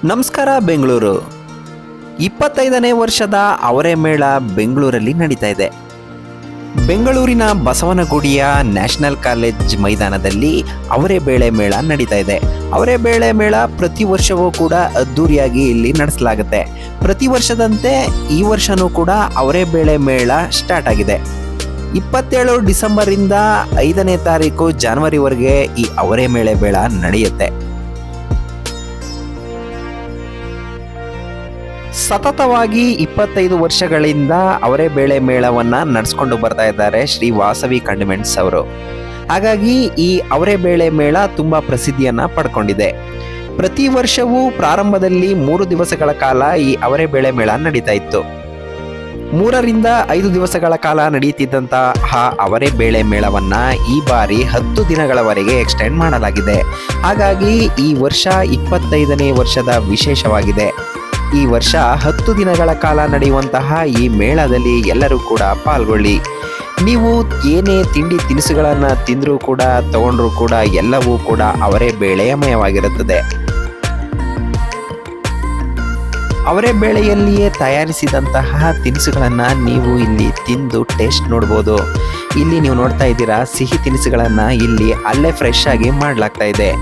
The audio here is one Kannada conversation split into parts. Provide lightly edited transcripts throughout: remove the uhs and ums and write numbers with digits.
ನಮಸ್ಕಾರ ಬೆಂಗಳೂರು. 25ನೇ ವರ್ಷದ ಅವರೇ ಮೇಳ ಬೆಂಗಳೂರಲ್ಲಿ ನಡೀತಾ ಇದೆ. ಬೆಂಗಳೂರಿನ ಬಸವನಗುಡಿಯ ನ್ಯಾಷನಲ್ ಕಾಲೇಜ್ ಮೈದಾನದಲ್ಲಿ ಅವರೇ ಬೇಳೆ ಮೇಳ ನಡೀತಾ ಇದೆ. ಅವರೇ ಬೇಳೆ ಮೇಳ ಪ್ರತಿ ವರ್ಷವೂ ಕೂಡ ಅದ್ದೂರಿಯಾಗಿ ಇಲ್ಲಿ ನಡೆಸಲಾಗುತ್ತೆ. ಪ್ರತಿ ವರ್ಷದಂತೆ ಈ ವರ್ಷನೂ ಕೂಡ ಅವರೇ ಬೇಳೆ ಮೇಳ ಸ್ಟಾರ್ಟ್ ಆಗಿದೆ. 27 ಡಿಸೆಂಬರಿಂದ 5ನೇ ತಾರೀಕು ಜನವರಿವರೆಗೆ ಈ ಅವರೇ ಮೇಳೆ ಮೇಳ ನಡೆಯುತ್ತೆ. ಸತತವಾಗಿ 25 ವರ್ಷಗಳಿಂದ ಅವರೇ ಬೇಳೆ ಮೇಳವನ್ನ ನಡೆಸ್ಕೊಂಡು ಬರ್ತಾ ಇದ್ದಾರೆ ಶ್ರೀ ವಾಸವಿ ಕಂಡಿಮೆಂಟ್ಸ್ ಅವರು. ಹಾಗಾಗಿ ಈ ಅವರೇ ಬೇಳೆ ಮೇಳ ತುಂಬಾ ಪ್ರಸಿದ್ಧಿಯನ್ನ ಪಡ್ಕೊಂಡಿದೆ. ಪ್ರತಿ ವರ್ಷವೂ ಪ್ರಾರಂಭದಲ್ಲಿ 3 ದಿವಸಗಳ ಕಾಲ ಈ ಅವರೇ ಬೇಳೆ ಮೇಳ ನಡೀತಾ ಇತ್ತು. 3 ರಿಂದ 5 ದಿವಸಗಳ ಕಾಲ ನಡೆಯುತ್ತಿದ್ದಂತಹ ಅವರೇ ಬೇಳೆ ಮೇಳವನ್ನ ಈ ಬಾರಿ 10 ದಿನಗಳವರೆಗೆ ಎಕ್ಸ್ಟೆಂಡ್ ಮಾಡಲಾಗಿದೆ. ಹಾಗಾಗಿ ಈ ವರ್ಷ 25ನೇ ವರ್ಷದ ವಿಶೇಷವಾಗಿದೆ. ಈ ವರ್ಷ 10 ದಿನಗಳ ಕಾಲ ನಡೆಯುವಂತಹ ಈ ಮೇಳದಲ್ಲಿ ಎಲ್ಲರೂ ಕೂಡ ಪಾಲ್ಗೊಳ್ಳಿ. ನೀವು ಏನೇ ತಿಂಡಿ ತಿನಿಸುಗಳನ್ನು ತಿಂದರೂ ಕೂಡ ತಗೊಂಡ್ರೂ ಕೂಡ ಎಲ್ಲವೂ ಕೂಡ ಅವರೇ ಬೇಳೆಯಮಯವಾಗಿರುತ್ತದೆ. ಅವರೇ ಬೇಳೆಯಲ್ಲಿಯೇ ತಯಾರಿಸಿದಂತಹ ತಿನಿಸುಗಳನ್ನು ನೀವು ಇಲ್ಲಿ ತಿಂದು ಟೇಸ್ಟ್ ನೋಡ್ಬೋದು. ಇಲ್ಲಿ ನೀವು ನೋಡ್ತಾ ಇದ್ದೀರಾ, ಸಿಹಿ ತಿನಿಸುಗಳನ್ನು ಇಲ್ಲಿ ಅಲ್ಲೇ ಫ್ರೆಶ್ ಆಗಿ ಮಾಡಲಾಗ್ತಾ ಇದೆ.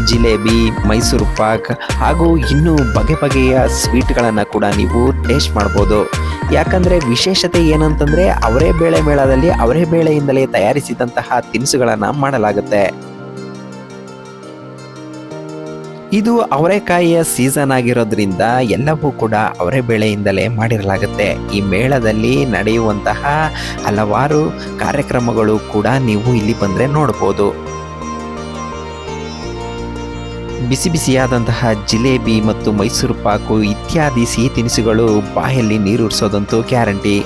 ಜಿಲೇಬಿ, ಮೈಸೂರು ಪಾಕ್ ಹಾಗೂ ಇನ್ನೂ ಬಗೆ ಬಗೆಯ ಸ್ವೀಟ್ಗಳನ್ನು ಕೂಡ ನೀವು ಟೇಸ್ಟ್ ಮಾಡ್ಬೋದು. ಯಾಕಂದರೆ ವಿಶೇಷತೆ ಏನಂತಂದರೆ ಅವರೇ ಬೇಳೆ ಮೇಳದಲ್ಲಿ ಅವರೇ ಬೇಳೆಯಿಂದಲೇ ತಯಾರಿಸಿದಂತಹ ತಿನಿಸುಗಳನ್ನು ಮಾಡಲಾಗುತ್ತೆ. ಇದು ಅವರೆಕಾಯಿಯ ಸೀಸನ್ ಆಗಿರೋದ್ರಿಂದ ಎಲ್ಲವೂ ಕೂಡ ಅವರೇ ಬೇಳೆಯಿಂದಲೇ ಮಾಡಿರಲಾಗುತ್ತೆ. ಈ ಮೇಳದಲ್ಲಿ ನಡೆಯುವಂತಹ ಹಲವಾರು ಕಾರ್ಯಕ್ರಮಗಳು ಕೂಡ ನೀವು ಇಲ್ಲಿ ಬಂದರೆ ನೋಡ್ಬೋದು. ಬಿಸಿ ಬಿಸಿಯಾದಂತಹ ಜಿಲೇಬಿ ಮತ್ತು ಮೈಸೂರು ಪಾಕು ಇತ್ಯಾದಿ ಸಿಹಿ ತಿನಿಸುಗಳು ಬಾಯಲ್ಲಿ ನೀರೂರಿಸೋದಂತೂ ಗ್ಯಾರಂಟಿ.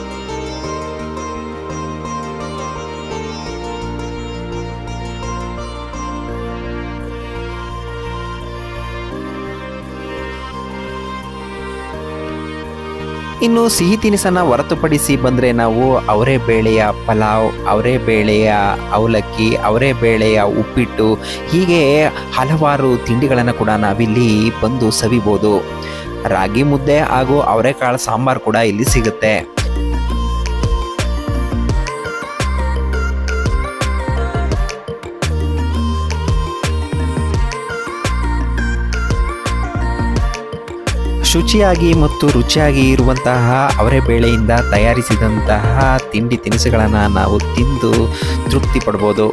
ಇನ್ನು ಸಿಹಿ ತಿನಿಸನ್ನು ಹೊರತುಪಡಿಸಿ ಬಂದರೆ ನಾವು ಅವರೇ ಬೇಳೆಯ ಪಲಾವ್, ಅವರೇ ಬೇಳೆಯ ಅವಲಕ್ಕಿ, ಅವರೇ ಬೇಳೆಯ ಉಪ್ಪಿಟ್ಟು, ಹೀಗೆ ಹಲವಾರು ತಿಂಡಿಗಳನ್ನು ಕೂಡ ನಾವಿಲ್ಲಿ ಬಂದು ಸವಿಬೋದು. ರಾಗಿ ಮುದ್ದೆ ಹಾಗೂ ಅವರೆಕಾಳು ಸಾಂಬಾರು ಕೂಡ ಇಲ್ಲಿ ಸಿಗುತ್ತೆ. ಶುಚಿಯಾಗಿ ಮತ್ತು ರುಚಿಯಾಗಿ ಇರುವಂತಹ ಅವರೇ ಬೇಳೆಯಿಂದ ತಯಾರಿಸಿದಂತಹ ತಿಂಡಿ ತಿನಿಸುಗಳನ್ನು ನಾವು ತಿಂದು ತೃಪ್ತಿ ಪಡ್ಬೋದು.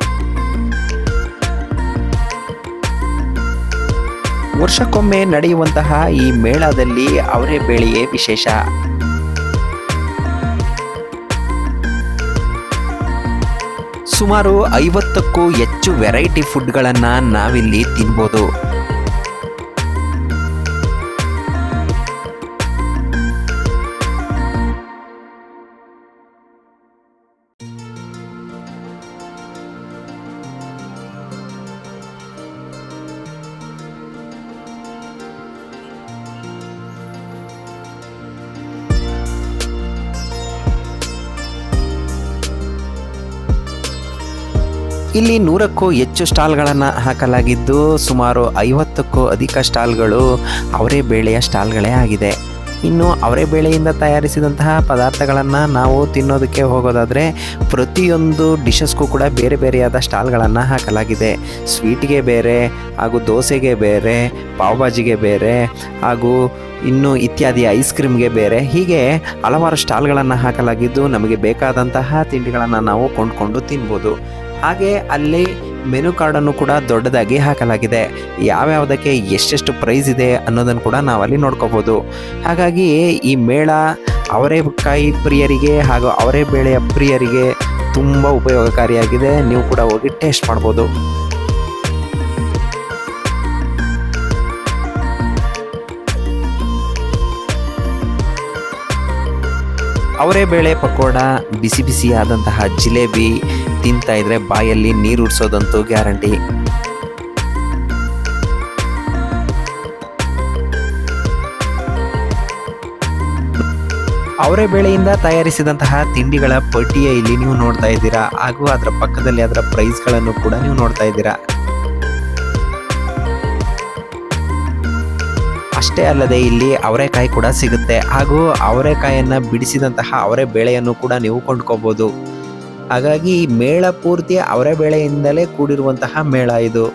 ವರ್ಷಕ್ಕೊಮ್ಮೆ ನಡೆಯುವಂತಹ ಈ ಮೇಳದಲ್ಲಿ ಅವರೇ ಬೇಳೆಯೇ ವಿಶೇಷ. ಸುಮಾರು 50ಕ್ಕೂ ಹೆಚ್ಚು ವೆರೈಟಿ ಫುಡ್ಗಳನ್ನು ನಾವಿಲ್ಲಿ ತಿನ್ಬೋದು. ಇಲ್ಲಿ 100ಕ್ಕೂ ಹೆಚ್ಚು ಸ್ಟಾಲ್ಗಳನ್ನು ಹಾಕಲಾಗಿದ್ದು ಸುಮಾರು 50ಕ್ಕೂ ಅಧಿಕ ಸ್ಟಾಲ್ಗಳು ಅವರೇ ಬೇಳೆಯ ಸ್ಟಾಲ್ಗಳೇ ಆಗಿದೆ. ಇನ್ನು ಅವರೇ ಬೇಳೆಯಿಂದ ತಯಾರಿಸಿದಂತಹ ಪದಾರ್ಥಗಳನ್ನು ನಾವು ತಿನ್ನೋದಕ್ಕೆ ಹೋಗೋದಾದರೆ ಪ್ರತಿಯೊಂದು ಡಿಶಸ್ಗೂ ಕೂಡ ಬೇರೆ ಬೇರೆಯಾದ ಸ್ಟಾಲ್ಗಳನ್ನು ಹಾಕಲಾಗಿದೆ. ಸ್ವೀಟ್ಗೆ ಬೇರೆ ಹಾಗೂ ದೋಸೆಗೆ ಬೇರೆ, ಪಾವ್ ಭಾಜಿಗೆ ಬೇರೆ ಹಾಗೂ ಇನ್ನು ಇತ್ಯಾದಿ ಐಸ್ ಕ್ರೀಮ್ಗೆ ಬೇರೆ, ಹೀಗೆ ಹಲವಾರು ಸ್ಟಾಲ್ಗಳನ್ನು ಹಾಕಲಾಗಿದ್ದು ನಮಗೆ ಬೇಕಾದಂತಹ ತಿಂಡಿಗಳನ್ನು ನಾವು ಕೊಂಡ್ಕೊಂಡು ತಿನ್ಬೋದು. ಹಾಗೆ ಅಲ್ಲಿ ಮೆನು ಕಾರ್ಡನ್ನು ಕೂಡ ದೊಡ್ಡದಾಗಿ ಹಾಕಲಾಗಿದೆ. ಯಾವ್ಯಾವುದಕ್ಕೆ ಎಷ್ಟೆಷ್ಟು ಪ್ರೈಸ್ ಇದೆ ಅನ್ನೋದನ್ನು ಕೂಡ ನಾವಲ್ಲಿ ನೋಡ್ಕೋಬೋದು. ಹಾಗಾಗಿ ಈ ಮೇಳ ಅವರೆಕಾಯಿ ಪ್ರಿಯರಿಗೆ ಹಾಗೂ ಅವರೇ ಬೇಳೆಯ ಪ್ರಿಯರಿಗೆ ತುಂಬ ಉಪಯೋಗಕಾರಿಯಾಗಿದೆ. ನೀವು ಕೂಡ ಹೋಗಿ ಟೇಸ್ಟ್ ಮಾಡ್ಬೋದು. ಅವರೇ ಬೇಳೆ ಪಕೋಡ, ಬಿಸಿ ಬಿಸಿಯಾದಂತಹ ಜಿಲೇಬಿ ತಿಂತಾ ಇದ್ರೆ ಬಾಯಲ್ಲಿ ನೀರೂರಿಸೋದಂತೂ ಗ್ಯಾರಂಟಿ. ಅವರೇ ಬೇಳೆಯಿಂದ ತಯಾರಿಸಿದಂತಹ ತಿಂಡಿಗಳ ಪಟ್ಟಿಯೇ ಇಲ್ಲಿ ನೀವು ನೋಡ್ತಾ ಇದ್ದೀರಾ, ಹಾಗೂ ಅದರ ಪಕ್ಕದಲ್ಲಿ ಅದರ ಪ್ರೈಸ್ಗಳನ್ನು ಕೂಡ ನೀವು ನೋಡ್ತಾ ಇದ್ದೀರಾ. ಅಷ್ಟೇ ಅಲ್ಲದೆ ಇಲ್ಲಿ ಅವರೆಕಾಯಿ ಕೂಡ ಸಿಗುತ್ತೆ, ಹಾಗೂ ಅವರೆಕಾಯನ್ನು ಬಿಡಿಸಿದಂತಹ ಅವರೆ ಬೇಳೆಯನ್ನು ಕೂಡ ನೀವು ಕೊಂಡ್ಕೋಬೋದು. ಹಾಗಾಗಿ ಈ ಮೇಳ ಪೂರ್ತಿ ಅವರೆ ಬೇಳೆಯಿಂದಲೇ ಕೂಡಿರುವಂತಹ ಮೇಳ ಇದು.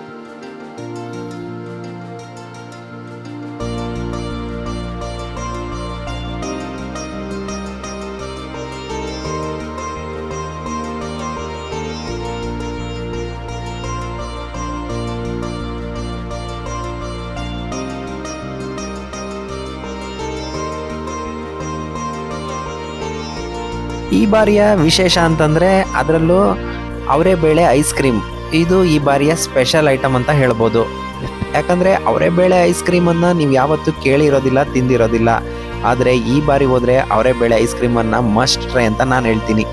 ಈ ಬಾರಿಯ ವಿಶೇಷ ಅಂತಂದರೆ ಅದರಲ್ಲೂ ಅವರೆ ಬೇಳೆ ಐಸ್ ಕ್ರೀಮ್, ಇದು ಈ ಬಾರಿಯ ಸ್ಪೆಷಲ್ ಐಟಮ್ ಅಂತ ಹೇಳ್ಬೋದು. ಯಾಕಂದರೆ ಅವರೆ ಬೇಳೆ ಐಸ್ ಕ್ರೀಮನ್ನು ನೀವು ಯಾವತ್ತೂ ಕೇಳಿರೋದಿಲ್ಲ, ತಿಂದಿರೋದಿಲ್ಲ. ಆದರೆ ಈ ಬಾರಿ ಹೋದರೆ ಅವರೆ ಬೇಳೆ ಐಸ್ ಕ್ರೀಮನ್ನು ಮಸ್ಟ್ ಟ್ರೈ ಅಂತ ನಾನು ಹೇಳ್ತೀನಿ.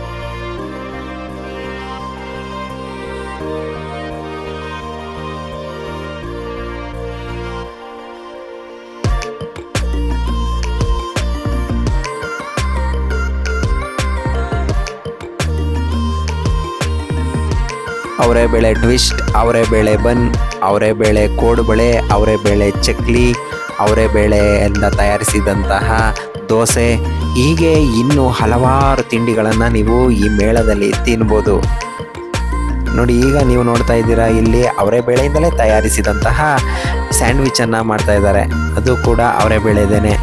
ಅವರೆ ಬೇಳೆ ಟ್ವಿಸ್ಟ್, ಅವರೆ ಬೇಳೆ ಬನ್, ಅವರೆ ಬೇಳೆ ಕೋಡುಬಳೆ, ಅವರೆ ಬೇಳೆ ಚಕ್ಲಿ, ಅವರೆ ಬೇಳೆಯಿಂದ ತಯಾರಿಸಿದಂತಹ ದೋಸೆ, ಹೀಗೆ ಇನ್ನೂ ಹಲವಾರು ತಿಂಡಿಗಳನ್ನು ನೀವು ಈ ಮೇಳದಲ್ಲಿ ತಿನ್ಬೋದು. ನೋಡಿ, ಈಗ ನೀವು ನೋಡ್ತಾ ಇದ್ದೀರಾ, ಇಲ್ಲಿ ಅವರೆ ಬೇಳೆಯಿಂದಲೇ ತಯಾರಿಸಿದಂತಹ ಸ್ಯಾಂಡ್ವಿಚನ್ನು ಮಾಡ್ತಾ ಇದ್ದಾರೆ. ಅದು ಕೂಡ ಅವರೆ ಬೇಳೆದೇನೆ.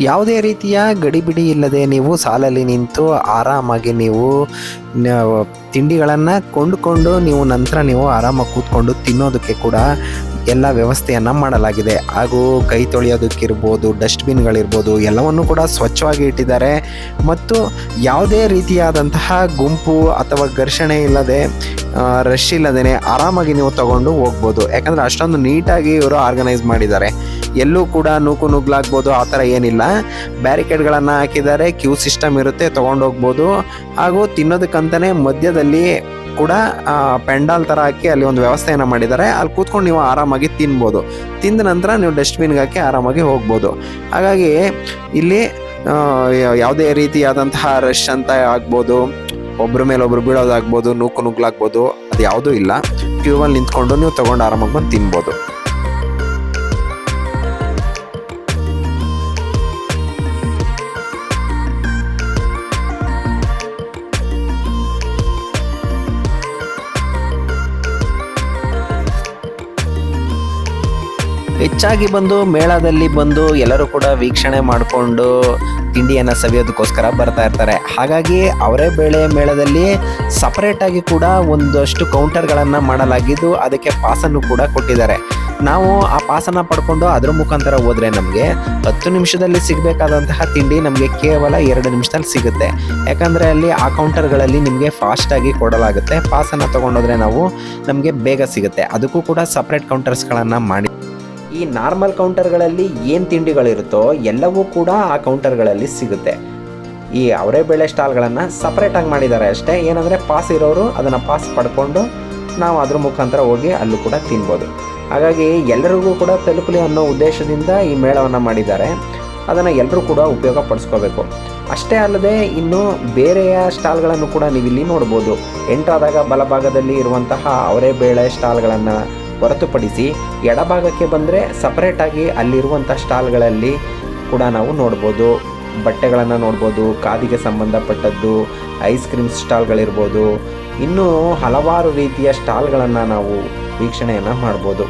ಯಾವುದೇ ರೀತಿಯ ಗಡಿಬಿಡಿ ಇಲ್ಲದೆ ನೀವು ಸಾಲಲ್ಲಿ ನಿಂತು ಆರಾಮಾಗಿ ನೀವು ತಿಂಡಿಗಳನ್ನು ಕೊಂಡುಕೊಂಡು ನಂತರ ನೀವು ಆರಾಮಾಗಿ ಕೂತ್ಕೊಂಡು ತಿನ್ನೋದಕ್ಕೆ ಕೂಡ ಎಲ್ಲ ವ್ಯವಸ್ಥೆಯನ್ನು ಮಾಡಲಾಗಿದೆ. ಹಾಗೂ ಕೈ ತೊಳೆಯೋದಕ್ಕಿರ್ಬೋದು, ಡಸ್ಟ್ಬಿನ್ಗಳಿರ್ಬೋದು, ಎಲ್ಲವನ್ನು ಕೂಡ ಸ್ವಚ್ಛವಾಗಿ ಇಟ್ಟಿದ್ದಾರೆ. ಮತ್ತು ಯಾವುದೇ ರೀತಿಯಾದಂತಹ ಗುಂಪು ಅಥವಾ ಘರ್ಷಣೆ ಇಲ್ಲದೆ, ರಶ್ ಇಲ್ಲದೇ ಆರಾಮಾಗಿ ನೀವು ತಗೊಂಡು ಹೋಗ್ಬೋದು. ಯಾಕಂದರೆ ಅಷ್ಟೊಂದು ನೀಟಾಗಿ ಇವರು ಆರ್ಗನೈಸ್ ಮಾಡಿದ್ದಾರೆ. ಎಲ್ಲೂ ಕೂಡ ನುಗ್ಲಾಗ್ಬೋದು ಆ ಥರ ಏನಿಲ್ಲ. ಬ್ಯಾರಿಕೇಡ್ಗಳನ್ನು ಹಾಕಿದ್ದಾರೆ, ಕ್ಯೂ ಸಿಸ್ಟಮ್ ಇರುತ್ತೆ, ತೊಗೊಂಡೋಗ್ಬೋದು. ಹಾಗೂ ತಿನ್ನೋದಕ್ಕಂತಲೇ ಮಧ್ಯದಲ್ಲಿ ಕೂಡ ಪೆಂಡಾಲ್ ಥರ ಹಾಕಿ ಅಲ್ಲಿ ಒಂದು ವ್ಯವಸ್ಥೆಯನ್ನು ಮಾಡಿದ್ದಾರೆ. ಅಲ್ಲಿ ಕೂತ್ಕೊಂಡು ನೀವು ಆರಾಮಾಗಿ ತಿನ್ಬೋದು. ತಿಂದ ನಂತರ ನೀವು ಡಸ್ಟ್ಬಿನ್ಗೆ ಹಾಕಿ ಆರಾಮಾಗಿ ಹೋಗ್ಬೋದು. ಹಾಗಾಗಿ ಇಲ್ಲಿ ಯಾವುದೇ ರೀತಿಯಾದಂತಹ ರಶ್ ಅಂತ ಆಗ್ಬೋದು, ಒಬ್ಬರ ಮೇಲೆ ಒಬ್ರು ಬೀಳೋದಾಗ್ಬೋದು, ನುಗ್ಲಾಗ್ಬೋದು, ಅದು ಯಾವುದೂ ಇಲ್ಲ. ಕ್ಯೂವಲ್ಲಿ ನಿಂತ್ಕೊಂಡು ನೀವು ತೊಗೊಂಡು ಆರಾಮಾಗಿ ಬಂದು ತಿನ್ಬೋದು. ಹೆಚ್ಚಾಗಿ ಬಂದು ಮೇಳದಲ್ಲಿ ಬಂದು ಎಲ್ಲರೂ ಕೂಡ ವೀಕ್ಷಣೆ ಮಾಡಿಕೊಂಡು ತಿಂಡಿಯನ್ನು ಸವಿಯೋದಕ್ಕೋಸ್ಕರ ಬರ್ತಾ ಇರ್ತಾರೆ. ಹಾಗಾಗಿ ಅವರೇ ಬೇಳೆ ಮೇಳದಲ್ಲಿ ಸಪರೇಟಾಗಿ ಕೂಡ ಒಂದಷ್ಟು ಕೌಂಟರ್ಗಳನ್ನು ಮಾಡಲಾಗಿದ್ದು ಅದಕ್ಕೆ ಪಾಸನ್ನು ಕೂಡ ಕೊಟ್ಟಿದ್ದಾರೆ. ನಾವು ಆ ಪಾಸನ್ನು ಪಡ್ಕೊಂಡು ಅದರ ಮುಖಾಂತರ ಹೋದರೆ ನಮಗೆ 10 ನಿಮಿಷದಲ್ಲಿ ಸಿಗಬೇಕಾದಂತಹ ತಿಂಡಿ ನಮಗೆ ಕೇವಲ 2 ನಿಮಿಷದಲ್ಲಿ ಸಿಗುತ್ತೆ. ಯಾಕಂದರೆ ಅಲ್ಲಿ ಆ ಕೌಂಟರ್ಗಳಲ್ಲಿ ನಿಮಗೆ ಫಾಸ್ಟಾಗಿ ಕೊಡಲಾಗುತ್ತೆ. ಪಾಸನ್ನು ತೊಗೊಂಡೋದ್ರೆ ನಮಗೆ ಬೇಗ ಸಿಗುತ್ತೆ. ಅದಕ್ಕೂ ಕೂಡ ಸಪ್ರೇಟ್ ಕೌಂಟರ್ಸ್ಗಳನ್ನು ಮಾಡಿ, ಈ ನಾರ್ಮಲ್ ಕೌಂಟರ್ಗಳಲ್ಲಿ ಏನು ತಿಂಡಿಗಳಿರುತ್ತೋ ಎಲ್ಲವೂ ಕೂಡ ಆ ಕೌಂಟರ್ಗಳಲ್ಲಿ ಸಿಗುತ್ತೆ. ಈ ಅವರೇ ಬೇಳೆ ಸ್ಟಾಲ್ಗಳನ್ನು ಸಪ್ರೇಟಾಗಿ ಮಾಡಿದ್ದಾರೆ ಅಷ್ಟೇ. ಏನಂದರೆ ಪಾಸ್ ಇರೋರು ಅದನ್ನು ಪಾಸ್ ಪಡ್ಕೊಂಡು ನಾವು ಅದ್ರ ಮುಖಾಂತರ ಹೋಗಿ ಅಲ್ಲೂ ಕೂಡ ತಿನ್ಬೋದು. ಹಾಗಾಗಿ ಎಲ್ಲರಿಗೂ ಕೂಡ ತಲುಪಲಿ ಅನ್ನೋ ಉದ್ದೇಶದಿಂದ ಈ ಮೇಳವನ್ನು ಮಾಡಿದ್ದಾರೆ. ಅದನ್ನು ಎಲ್ಲರೂ ಕೂಡ ಉಪಯೋಗ ಪಡಿಸ್ಕೋಬೇಕು. ಅಷ್ಟೇ ಅಲ್ಲದೆ ಇನ್ನು ಬೇರೆಯ ಸ್ಟಾಲ್ಗಳನ್ನು ಕೂಡ ನೀವು ಇಲ್ಲಿ ನೋಡ್ಬೋದು. ಎಂಟ್ರಾದಾಗ ಬಲಭಾಗದಲ್ಲಿ ಇರುವಂತಹ ಅವರೇ ಬೇಳೆ ಸ್ಟಾಲ್ಗಳನ್ನು ಹೊರತುಪಡಿಸಿ ಎಡಭಾಗಕ್ಕೆ ಬಂದರೆ ಸಪರೇಟಾಗಿ ಅಲ್ಲಿರುವಂಥ ಸ್ಟಾಲ್ಗಳಲ್ಲಿ ಕೂಡ ನಾವು ನೋಡ್ಬೋದು. ಬಟ್ಟೆಗಳನ್ನು ನೋಡ್ಬೋದು, ಖಾದಿಗೆ ಸಂಬಂಧಪಟ್ಟದ್ದು, ಐಸ್ ಕ್ರೀಮ್ ಸ್ಟಾಲ್ಗಳಿರ್ಬೋದು, ಇನ್ನೂ ಹಲವಾರು ರೀತಿಯ ಸ್ಟಾಲ್ಗಳನ್ನು ನಾವು ವೀಕ್ಷಣೆಯನ್ನು ಮಾಡ್ಬೋದು.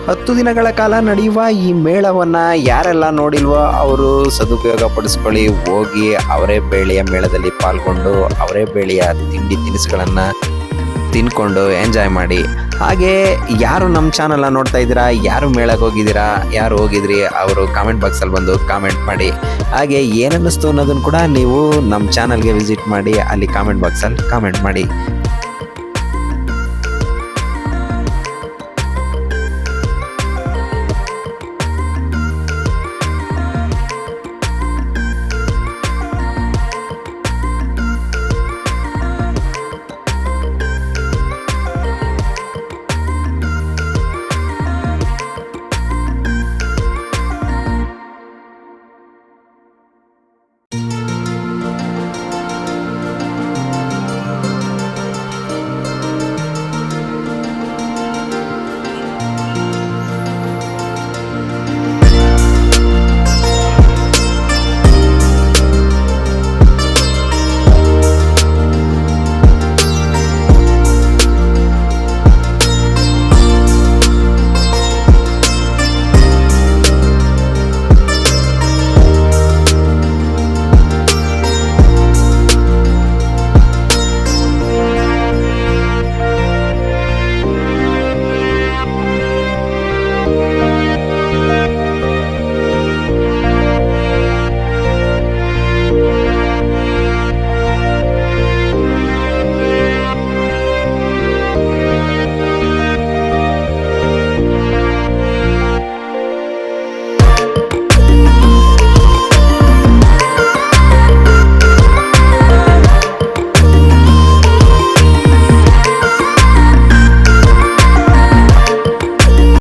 ಹತ್ತು ದಿನಗಳ ಕಾಲ ನಡೆಯುವ ಈ ಮೇಳವನ್ನು ಯಾರೆಲ್ಲ ನೋಡಿಲ್ವೋ ಅವರು ಸದುಪಯೋಗ ಪಡಿಸ್ಕೊಳ್ಳಿ. ಹೋಗಿ ಅವರೇ ಬೇಳೆಯ ಮೇಳದಲ್ಲಿ ಪಾಲ್ಗೊಂಡು ಅವರೇ ಬೇಳೆಯ ತಿಂಡಿ ತಿನಿಸುಗಳನ್ನು ತಿನ್ಕೊಂಡು ಎಂಜಾಯ್ ಮಾಡಿ. ಹಾಗೆ ಯಾರು ನಮ್ಮ ಚಾನಲ್ನ ನೋಡ್ತಾ ಇದ್ದೀರಾ, ಯಾರು ಮೇಳಕ್ಕೆ ಹೋಗಿದ್ದೀರಾ, ಯಾರು ಹೋಗಿದ್ರಿ, ಅವರು ಕಾಮೆಂಟ್ ಬಾಕ್ಸಲ್ಲಿ ಬಂದು ಕಾಮೆಂಟ್ ಮಾಡಿ. ಹಾಗೆ ಏನನ್ನಿಸ್ತು ಅನ್ನೋದನ್ನು ಕೂಡ ನೀವು ನಮ್ಮ ಚಾನಲ್ಗೆ ವಿಸಿಟ್ ಮಾಡಿ ಅಲ್ಲಿ ಕಾಮೆಂಟ್ ಬಾಕ್ಸಲ್ಲಿ ಕಾಮೆಂಟ್ ಮಾಡಿ.